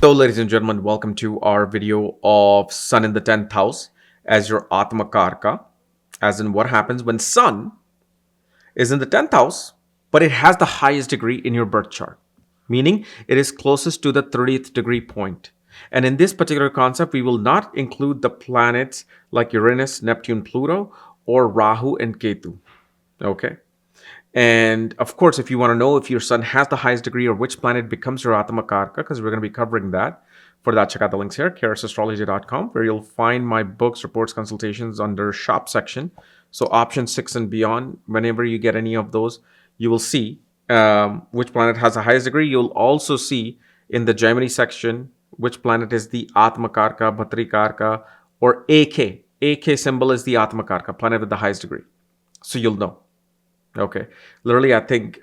So, ladies and gentlemen, welcome to our video of Sun in the 10th house as your Atmakaraka, as in what happens when Sun is in the 10th house, but it has the highest degree in your birth chart, meaning it is closest to the 30th degree point. And in this particular concept, we will not include the planets like Uranus, Neptune, Pluto, or Rahu and Ketu. Okay. And of course, if you want to know if your sun has the highest degree or which planet becomes your Atmakaraka, because we're going to be covering that, for that, check out the links here, astrology.com, where you'll find my books, reports, consultations under shop section. So option 6 and beyond, whenever you get any of those, you will see which planet has the highest degree. You'll also see in the Gemini section which planet is the Atmakaraka, Bhatrikaraka, or AK. AK symbol is the Atmakaraka, planet with the highest degree. So you'll know. Okay. Literally, I think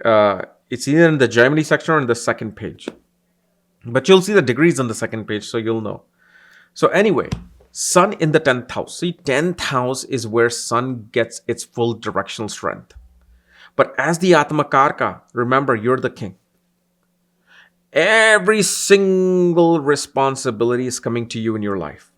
it's either in the Gemini section or in the second page. But you'll see the degrees on the second page, so you'll know. So anyway, Sun in the 10th house. See, 10th house is where Sun gets its full directional strength. But as the Atmakaraka, remember, you're the king. Every single responsibility is coming to you in your life.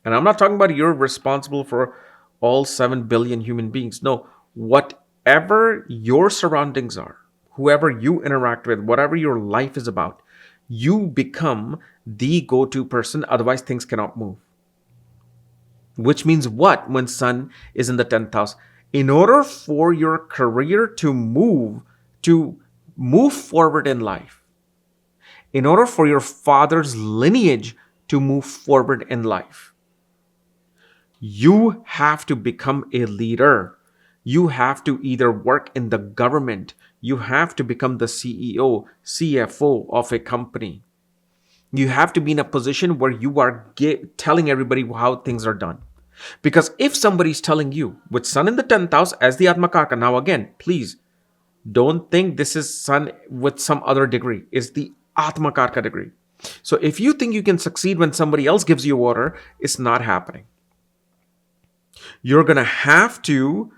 And I'm not talking about you're responsible for all 7 billion human beings. No, whatever your surroundings are, whoever you interact with, whatever your life is about, you become the go-to person. Otherwise, things cannot move. Which means what when Sun is in the 10th house? In order for your career to move forward in life, in order for your father's lineage to move forward in life, you have to become a leader. You have to either work in the government. You have to become the CEO, CFO of a company. You have to be in a position where you are telling everybody how things are done. Because if somebody's telling you, with Sun in the 10th house as the Atmakaraka, now again, please don't think this is Sun with some other degree. It's the Atmakaraka degree. So if you think you can succeed when somebody else gives you order, it's not happening. You're going to have to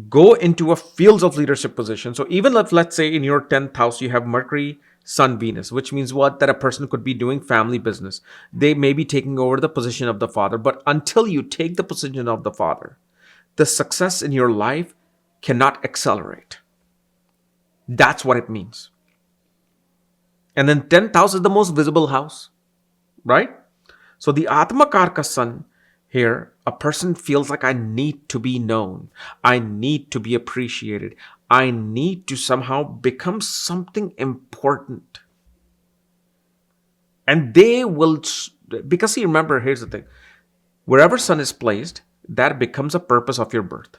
go into a fields of leadership position. So even if, let's say, in your 10th house, you have Mercury, Sun, Venus, which means what? That a person could be doing family business. They may be taking over the position of the father. But until you take the position of the father, the success in your life cannot accelerate. That's what it means. And then 10th house is the most visible house, right? So the Atmakaraka Sun here, a person feels like I need to be known. I need to be appreciated. I need to somehow become something important. And they will, because see, remember, here's the thing. Wherever Sun is placed, that becomes a purpose of your birth.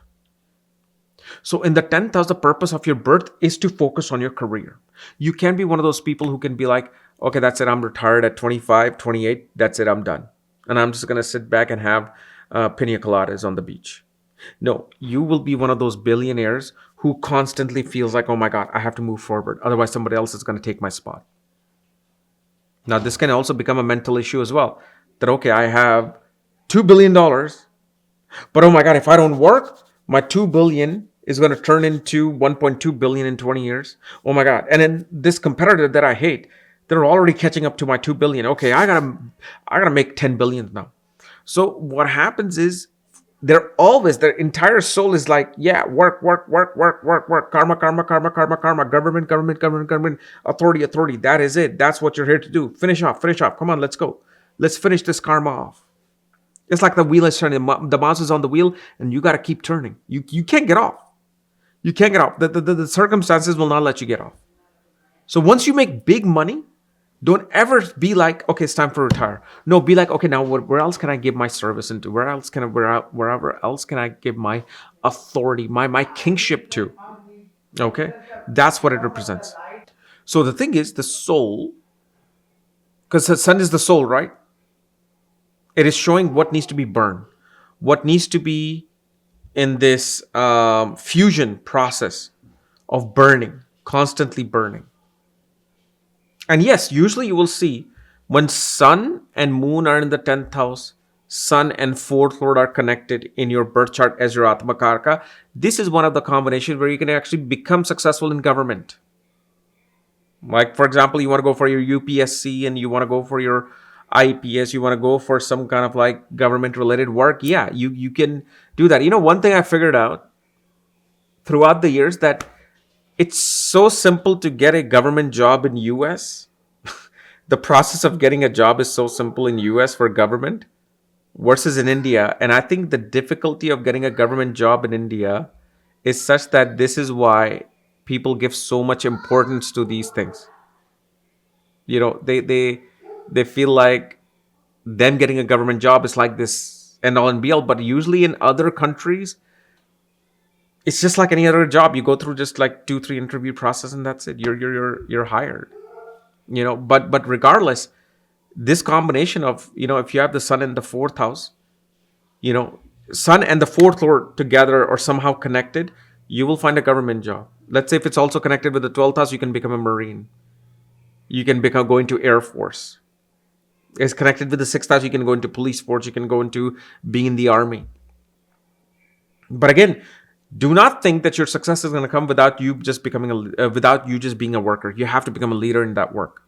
So in the 10th house, the purpose of your birth is to focus on your career. You can't be one of those people who can be like, okay, that's it. I'm retired at 25, 28. That's it. I'm done. And I'm just going to sit back and have pina coladas on the beach. No, you will be one of those billionaires who constantly feels like, oh my God, I have to move forward. Otherwise, somebody else is going to take my spot. Now, this can also become a mental issue as well. That, okay, I have $2 billion, but oh my God, if I don't work, my $2 billion is going to turn into $1.2 billion in 20 years. Oh my God. And then this competitor that I hate, they're already catching up to my 2 billion. Okay, I gotta make 10 billion now. So what happens is their entire soul is like, yeah, work, karma, government, authority. That is it. That's what you're here to do. Finish off. Come on, let's go. Let's finish this karma off. It's like the wheel is turning. The mouse is on the wheel, and you gotta keep turning. You can't get off. You can't get off. The circumstances will not let you get off. So once you make big money, don't ever be like, okay, it's time to retire. No, be like, okay, now where else can I give my service into? Wherever else can I give my authority, my kingship to? Okay, that's what it represents. So the thing is, the soul, because the sun is the soul, right? It is showing what needs to be burned, what needs to be in this fusion process of burning, constantly burning. And yes, usually you will see when Sun and Moon are in the 10th house, Sun and 4th Lord are connected in your birth chart as your Atmakaraka. This is one of the combinations where you can actually become successful in government. Like, for example, you want to go for your UPSC and you want to go for your IPS, you want to go for some kind of like government related work. Yeah, you can do that. One thing I figured out throughout the years that it's so simple to get a government job in US. The process of getting a job is so simple in US for government versus in India. And I think the difficulty of getting a government job in India is such that this is why people give so much importance to these things. They feel like them getting a government job is like this and all and be all. But usually in other countries, it's just like any other job. You go through just like 2-3 interview process and that's it. You're hired. But regardless, this combination of, if you have the sun in the fourth house, sun and the fourth lord together or somehow connected, you will find a government job. Let's say if it's also connected with the 12th house, you can become a Marine. You can go into Air Force. It's connected with the 6th house, you can go into police force, you can go into being in the army. But again, do not think that your success is going to come without you just being a worker. You have to become a leader in that work.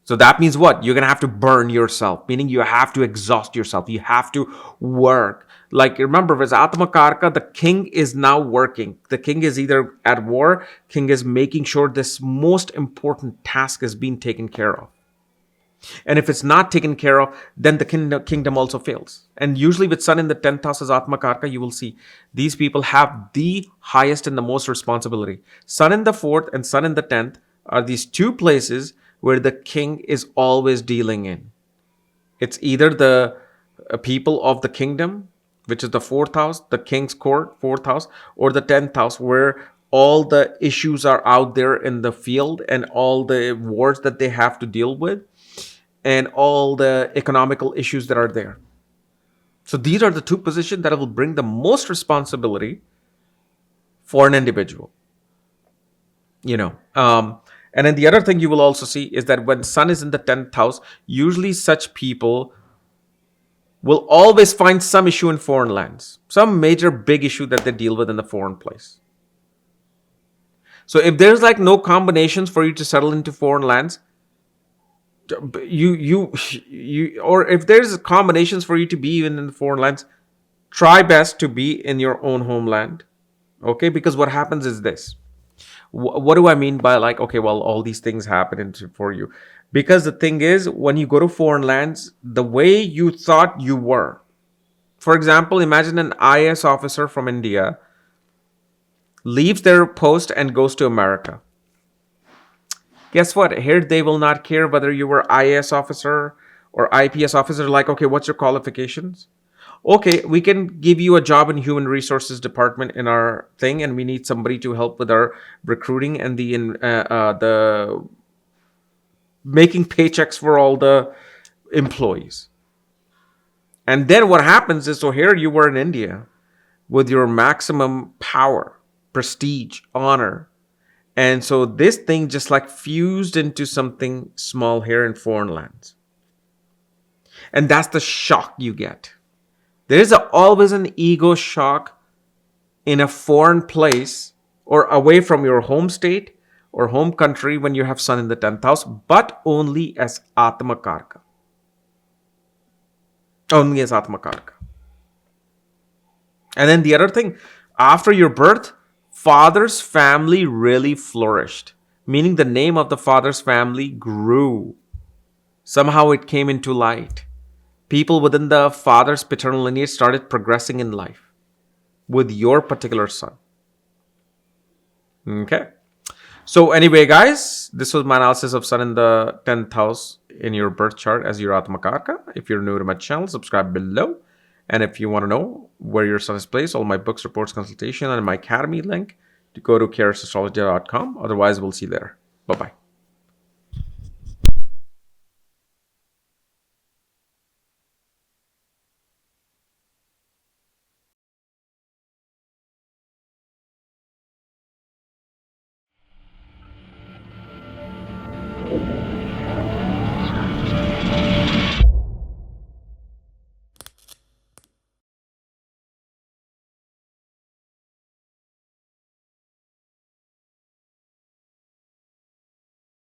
So that means what? You're going to have to burn yourself, meaning you have to exhaust yourself. You have to work. Like, remember, with Atmakaraka, the king is now working. The king is either at war, king is making sure this most important task is being taken care of. And if it's not taken care of, then the kingdom also fails. And usually with sun in the 10th house as Atmakaraka, you will see these people have the highest and the most responsibility. Sun in the 4th and sun in the 10th are these two places where the king is always dealing in. It's either the people of the kingdom, which is the 4th house, the king's court, 4th house, or the 10th house, where all the issues are out there in the field and all the wars that they have to deal with and all the economical issues that are there. So these are the two positions that will bring the most responsibility for an individual. And then the other thing you will also see is that when sun is in the 10th house, usually such people will always find some issue in foreign lands, some major big issue that they deal with in the foreign place. So if there's like no combinations for you to settle into foreign lands, or if there's combinations for you to be even in the foreign lands, try best to be in your own homeland. Okay, because what happens is this. What do I mean by like, okay, well, all these things happen for you? Because the thing is, when you go to foreign lands, the way you thought you were, for example, imagine an IAS officer from India leaves their post and goes to America. Guess what? Here they will not care whether you were IAS officer or IPS officer. Like, okay, what's your qualifications? Okay, we can give you a job in human resources department in our thing, and we need somebody to help with our recruiting and the making paychecks for all the employees. And then what happens is, so here you were in India with your maximum power, prestige, honor. And so this thing just like fused into something small here in foreign lands. And that's the shock you get. There is always an ego shock in a foreign place or away from your home state or home country when you have sun in the 10th house, but only as Atmakaraka. Only as Atmakaraka. And then the other thing, after your birth, father's family really flourished, meaning the name of the father's family grew. Somehow it came into light. People within the father's paternal lineage started progressing in life with your particular son. Okay. So anyway, guys, this was my analysis of sun in the 10th house in your birth chart as your Atmakaraka. If you're new to my channel, subscribe below. And if you want to know where your sun is placed, all my books, reports, consultation, and my academy link, to go to karasastrology.com. Otherwise, we'll see you later. Bye-bye.